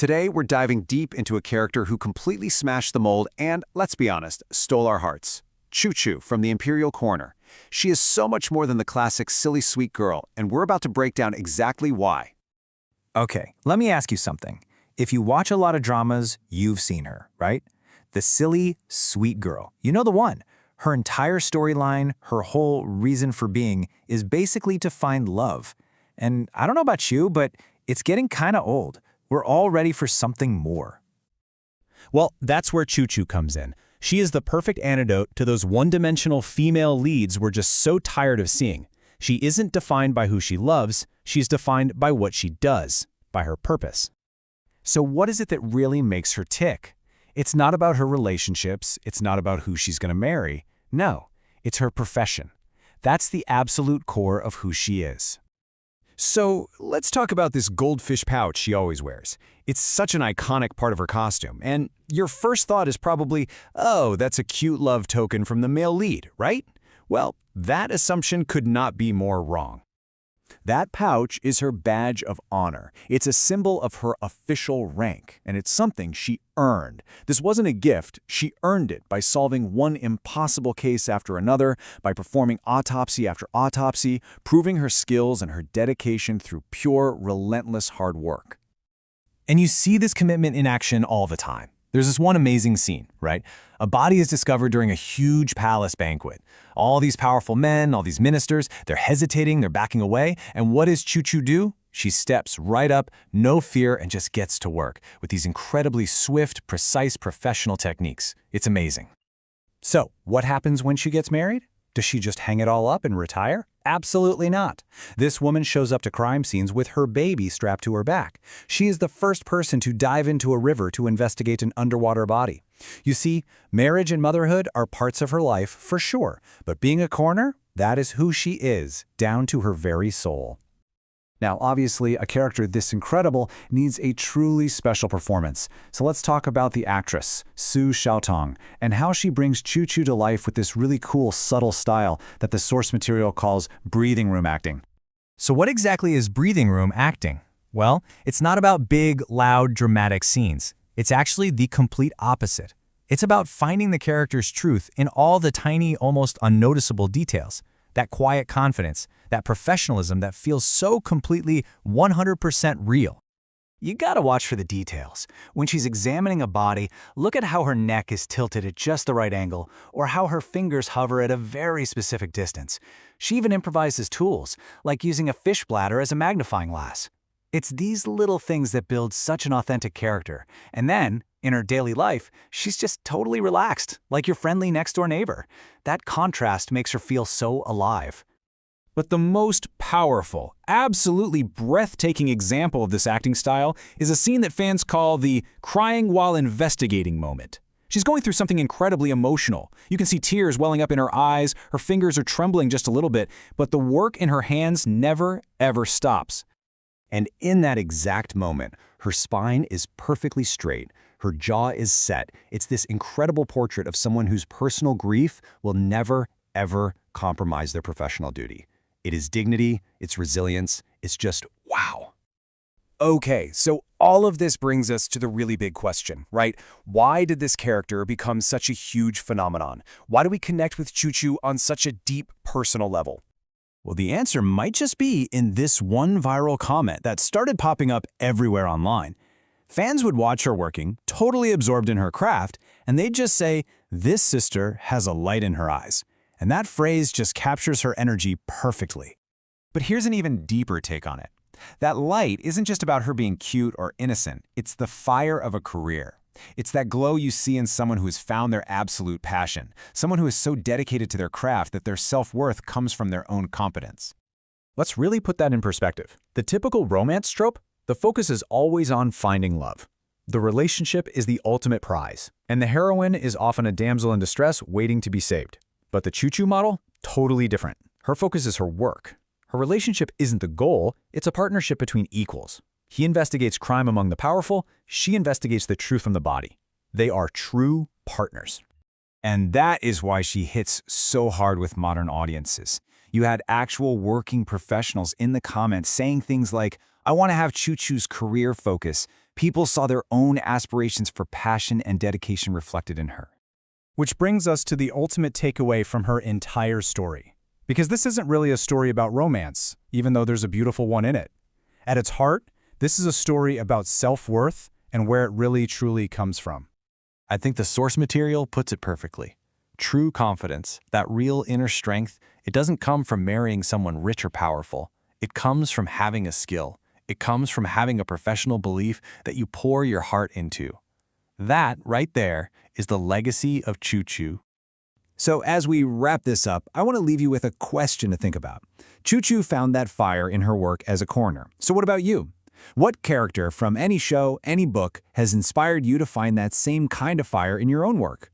Today, we're diving deep into a character who completely smashed the mold and, let's be honest, stole our hearts. Chu from the Imperial Coroner. She is so much more than the classic silly sweet girl, and we're about to break down exactly why. Okay, let me ask you something. If you watch a lot of dramas, you've seen her, right? The silly, sweet girl. You know the one. Her entire storyline, her whole reason for being, is basically to find love. And I don't know about you, but it's getting kinda old. We're all ready for something more. Well, that's where Chu comes in. She is the perfect antidote to those one-dimensional female leads we're just so tired of seeing. She isn't defined by who she loves, she's defined by what she does, by her purpose. So what is it that really makes her tick? It's not about her relationships, it's not about who she's going to marry. No, it's her profession. That's the absolute core of who she is. So let's talk about this goldfish pouch she always wears. It's such an iconic part of her costume, and your first thought is probably, oh, that's a cute love token from the male lead, right? Well, that assumption could not be more wrong. That pouch is her badge of honor. It's a symbol of her official rank, and it's something she earned. This wasn't a gift, she earned it by solving one impossible case after another, by performing autopsy after autopsy, proving her skills and her dedication through pure, relentless hard work. And you see this commitment in action all the time. There's this one amazing scene, right? A body is discovered during a huge palace banquet. All these powerful men, all these ministers, they're hesitating, they're backing away, and what does Chu do? She steps right up, no fear, and just gets to work with these incredibly swift, precise, professional techniques. It's amazing. So, what happens when she gets married? Does she just hang it all up and retire? Absolutely not. This woman shows up to crime scenes with her baby strapped to her back. She is the first person to dive into a river to investigate an underwater body. You see, marriage and motherhood are parts of her life for sure, but being a coroner, that is who she is, down to her very soul. Now, obviously, a character this incredible needs a truly special performance. So let's talk about the actress, Xiaotong, and how she brings Chu to life with this really cool, subtle style that the source material calls breathing room acting. So what exactly is breathing room acting? Well, it's not about big, loud, dramatic scenes. It's actually the complete opposite. It's about finding the character's truth in all the tiny, almost unnoticeable details. That quiet confidence, that professionalism that feels so completely 100% real. You gotta watch for the details. When she's examining a body, look at how her neck is tilted at just the right angle, or how her fingers hover at a very specific distance. She even improvises tools, like using a fish bladder as a magnifying glass. It's these little things that build such an authentic character. And then, in her daily life, she's just totally relaxed, like your friendly next-door neighbor. That contrast makes her feel so alive. But the most powerful, absolutely breathtaking example of this acting style is a scene that fans call the crying while investigating moment. She's going through something incredibly emotional. You can see tears welling up in her eyes, her fingers are trembling just a little bit, but the work in her hands never, ever stops. And in that exact moment, her spine is perfectly straight, her jaw is set. It's this incredible portrait of someone whose personal grief will never, ever compromise their professional duty. It is dignity, it's resilience, it's just wow. Okay, so all of this brings us to the really big question, right? Why did this character become such a huge phenomenon? Why do we connect with Chu on such a deep personal level? Well, the answer might just be in this one viral comment that started popping up everywhere online. Fans would watch her working, totally absorbed in her craft, and they'd just say, "This sister has a light in her eyes." And that phrase just captures her energy perfectly. But here's an even deeper take on it. That light isn't just about her being cute or innocent, it's the fire of a career. It's that glow you see in someone who has found their absolute passion, someone who is so dedicated to their craft that their self-worth comes from their own competence. Let's really put that in perspective. The typical romance trope, the focus is always on finding love. The relationship is the ultimate prize, and the heroine is often a damsel in distress waiting to be saved. But the Chu model, totally different. Her focus is her work. Her relationship isn't the goal, it's a partnership between equals. He investigates crime among the powerful, she investigates the truth from the body. They are true partners. And that is why she hits so hard with modern audiences. You had actual working professionals in the comments saying things like, "I want to have Chu career focus." People saw their own aspirations for passion and dedication reflected in her. Which brings us to the ultimate takeaway from her entire story. Because this isn't really a story about romance, even though there's a beautiful one in it. At its heart, this is a story about self-worth and where it really truly comes from. I think the source material puts it perfectly. True confidence, that real inner strength, it doesn't come from marrying someone rich or powerful. It comes from having a skill. It comes from having a professional belief that you pour your heart into. That, right there, is the legacy of Choo Choo. So as we wrap this up, I want to leave you with a question to think about. Choo Choo found that fire in her work as a coroner. So what about you? What character from any show, any book, has inspired you to find that same kind of fire in your own work?